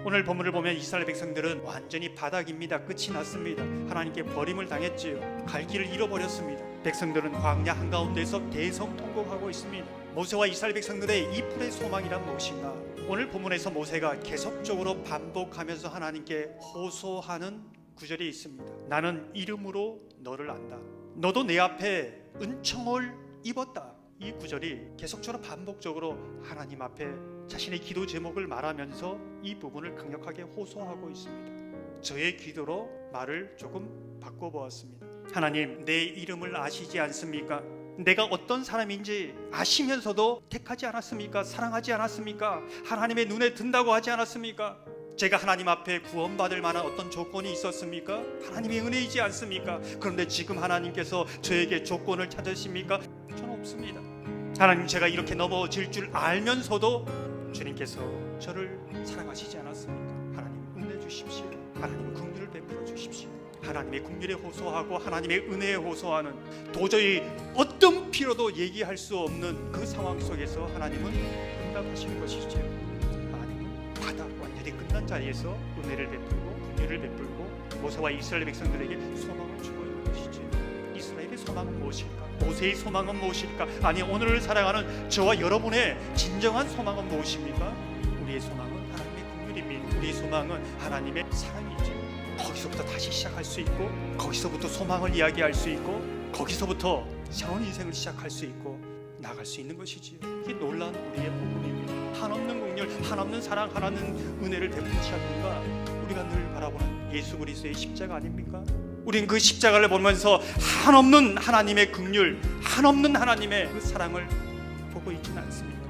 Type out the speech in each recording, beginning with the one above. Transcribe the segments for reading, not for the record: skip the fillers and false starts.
오늘 본문을 보면 이스라엘 백성들은 완전히 바닥입니다. 끝이 났습니다. 하나님께 버림을 당했지요. 갈 길을 잃어버렸습니다. 백성들은 광야 한가운데서 대성통곡하고 있습니다. 모세와 이스라엘 백성들의 이 풀의 소망이란 무엇인가? 오늘 본문에서 모세가 계속적으로 반복하면서 하나님께 호소하는 구절이 있습니다. 나는 이름으로 너를 안다. 너도 내 앞에 은총을 입었다. 이 구절이 계속적으로 반복적으로 하나님 앞에 자신의 기도 제목을 말하면서 이 부분을 강력하게 호소하고 있습니다. 저의 기도로 말을 조금 바꿔보았습니다. 하나님, 내 이름을 아시지 않습니까? 내가 어떤 사람인지 아시면서도 택하지 않았습니까? 사랑하지 않았습니까? 하나님의 눈에 든다고 하지 않았습니까? 제가 하나님 앞에 구원받을 만한 어떤 조건이 있었습니까? 하나님의 은혜이지 않습니까? 그런데 지금 하나님께서 저에게 조건을 찾으십니까? 저는 없습니다. 하나님, 제가 이렇게 넘어질 줄 알면서도 주님께서 저를 사랑하시지 않았습니까? 하나님, 은혜 주십시오. 하나님, 긍휼을 베풀어 주십시오. 하나님의 긍휼에 호소하고 하나님의 은혜에 호소하는, 도저히 어떤 필요도 얘기할 수 없는 그 상황 속에서 하나님은 응답하시는 것이죠. 하나님은 바닥 완전히 끝난 자리에서 은혜를 베풀고 긍휼을 베풀고 모세와 이스라엘 백성들에게 소망을 주고 있는 것이죠. 이스라엘의 소망은 무엇일까? 모세의 소망은 무엇일까? 아니, 오늘을 살아가는 저와 여러분의 진정한 소망은 무엇입니까? 우리의 소망은 하나님의 긍휼입니다. 우리의 소망은 하나님의 사랑이죠. 거기서부터 다시 시작할 수 있고, 거기서부터 소망을 이야기할 수 있고, 거기서부터 새로운 인생을 시작할 수 있고 나갈 수 있는 것이지요. 이게 놀라운 우리의 복음입니다. 한없는 긍휼, 한없는 사랑, 한없는 은혜를 베푸시 않는가? 우리가 늘 바라보는 예수 그리스도의 십자가 아닙니까? 우린 그 십자가를 보면서 한없는 하나님의 긍휼, 한없는 하나님의 그 사랑을 보고 있지는 않습니까?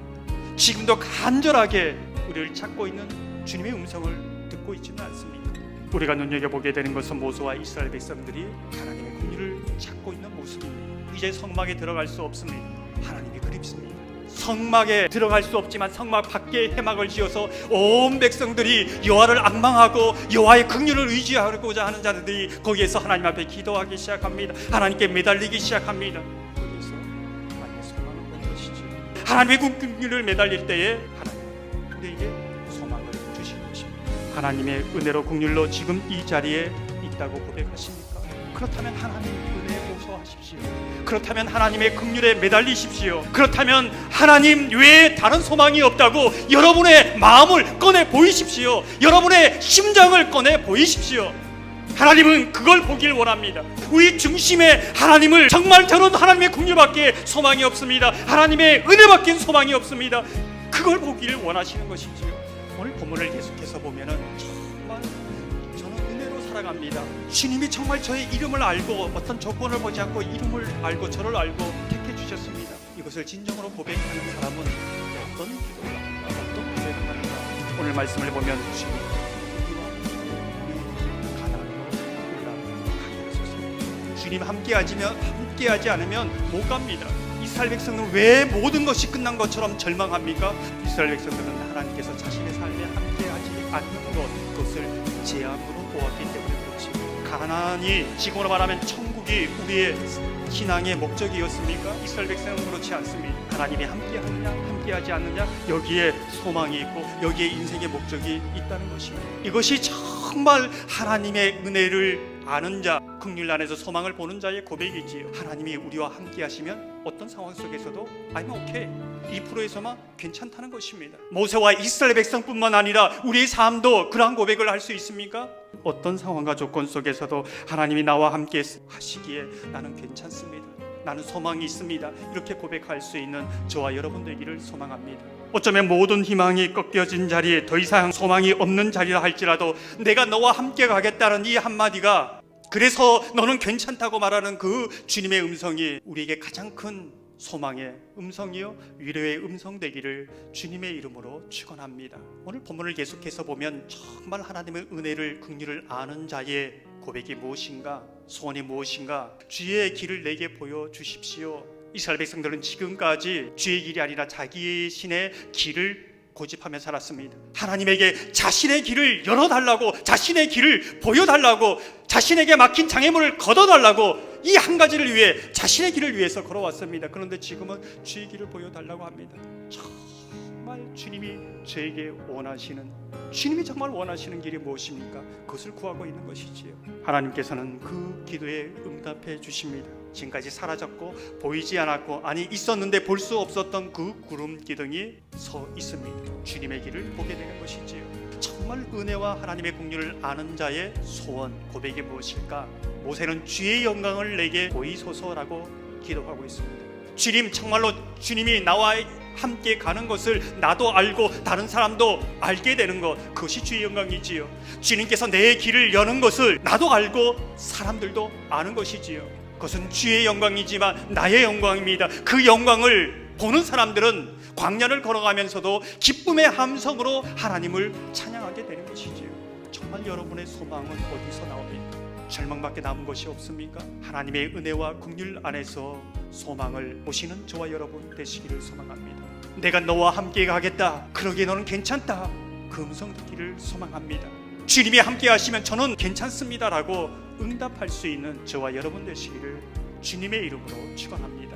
지금도 간절하게 우리를 찾고 있는 주님의 음성을 듣고 있지는 않습니까? 우리가 눈여겨보게 되는 것은 모세와 이스라엘 백성들이 하나님의 긍휼을 찾고 있는 모습입니다. 이제 성막에 들어갈 수 없습니다. 하나님이 그립습니다. 성막에 들어갈 수 없지만 성막 밖에 해막을 지어서 온 백성들이 여호와를 앙망하고 여호와의 긍휼을 의지하고자 하는 자들이 거기에서 하나님 앞에 기도하기 시작합니다. 하나님께 매달리기 시작합니다. 거기에서 하나님의 소망을 보는 것이죠. 하나님의 긍휼을 매달릴 때에 하나님 우리에게 소망을 주시는 것입니다. 하나님의 은혜로 긍휼로 지금 이 자리에 있다고 고백하십니까? 그렇다면 하나님 은혜에 호소하십시오. 그렇다면 하나님의 긍휼에 매달리십시오. 그렇다면 하나님 외에 다른 소망이 없다고 여러분의 마음을 꺼내 보이십시오. 여러분의 심장을 꺼내 보이십시오. 하나님은 그걸 보길 원합니다. 우리 중심에 하나님을, 정말 저는 하나님의 긍휼밖에 소망이 없습니다. 하나님의 은혜밖에 소망이 없습니다. 그걸 보기를 원하시는 것이지요. 오늘 본문을 계속해서 보면은 정말 저는 은혜로 살아갑니다. 주님이 정말 저의 이름을 알고 어떤 조건을 보지 않고 이름을 알고 저를 알고 택해 주셨습니다. 이것을 진정으로 고백하는 사람은 어떤 기도를 하는가, 어떤 고백을 하는가? 오늘 말씀을 보면 주님이 우리와 가나안으로 올라가게 하소서. 주님 함께하지 않으면 못 갑니다. 이스라엘 백성은 왜 모든 것이 끝난 것처럼 절망합니까? 이스라엘 백성들은 하나님께서 자신의 삶에 함께하지 않는 것, 그것을 재앙으로 보았기 때문에 그렇지. 가나안이 지금으로 말하면 천국이 우리의 신앙의 목적이었습니까? 이스라엘 백성은 그렇지 않습니다. 하나님이 함께하느냐 함께하지 않느냐, 여기에 소망이 있고 여기에 인생의 목적이 있다는 것입니다. 이것이 정말 하나님의 은혜를 아는 자, 긍휼 안에서 소망을 보는 자의 고백이지요. 하나님이 우리와 함께 하시면 어떤 상황 속에서도 I'm okay, 2%에서만 괜찮다는 것입니다. 모세와 이스라엘 백성뿐만 아니라 우리의 삶도 그러한 고백을 할 수 있습니까? 어떤 상황과 조건 속에서도 하나님이 나와 함께 하시기에 나는 괜찮습니다. 나는 소망이 있습니다. 이렇게 고백할 수 있는 저와 여러분 되기를 소망합니다. 어쩌면 모든 희망이 꺾여진 자리에 더 이상 소망이 없는 자리라 할지라도 내가 너와 함께 가겠다는 이 한마디가, 그래서 너는 괜찮다고 말하는 그 주님의 음성이 우리에게 가장 큰 소망의 음성이요 위로의 음성 되기를 주님의 이름으로 축원합니다. 오늘 본문을 계속해서 보면 정말 하나님의 은혜를, 긍휼을 아는 자의 고백이 무엇인가, 소원이 무엇인가, 주의 길을 내게 보여주십시오. 이스라엘 백성들은 지금까지 주의 길이 아니라 자기 신의 길을 고집하며 살았습니다. 하나님에게 자신의 길을 열어달라고, 자신의 길을 보여달라고, 자신에게 막힌 장애물을 걷어달라고, 이 한 가지를 위해, 자신의 길을 위해서 걸어왔습니다. 그런데 지금은 주의 길을 보여달라고 합니다. 정말 정말 주님이 저에게 원하시는, 주님이 정말 원하시는 길이 무엇입니까? 그것을 구하고 있는 것이지요. 하나님께서는 그 기도에 응답해 주십니다. 지금까지 사라졌고 보이지 않았고, 아니 있었는데 볼 수 없었던 그 구름 기둥이 서 있습니다. 주님의 길을 보게 되는 것이지요. 정말 은혜와 하나님의 긍휼을 아는 자의 소원 고백이 무엇일까? 모세는 주의 영광을 내게 보이소서라고 기도하고 있습니다. 주님, 정말로 주님이 나와 함께 가는 것을 나도 알고 다른 사람도 알게 되는 것, 그것이 주의 영광이지요. 주님께서 내 길을 여는 것을 나도 알고 사람들도 아는 것이지요. 그것은 주의 영광이지만 나의 영광입니다. 그 영광을 보는 사람들은 광야를 걸어가면서도 기쁨의 함성으로 하나님을 찬양하게 되는 것이지요. 정말 여러분의 소망은 어디서 나옵니까? 절망밖에 남은 것이 없습니까? 하나님의 은혜와 긍휼 안에서 소망을 보시는 저와 여러분 되시기를 소망합니다. 내가 너와 함께 가겠다, 그러기에 너는 괜찮다, 그 음성 듣기를 소망합니다. 주님이 함께 하시면 저는 괜찮습니다라고 응답할 수 있는 저와 여러분 되시기를 주님의 이름으로 축원합니다.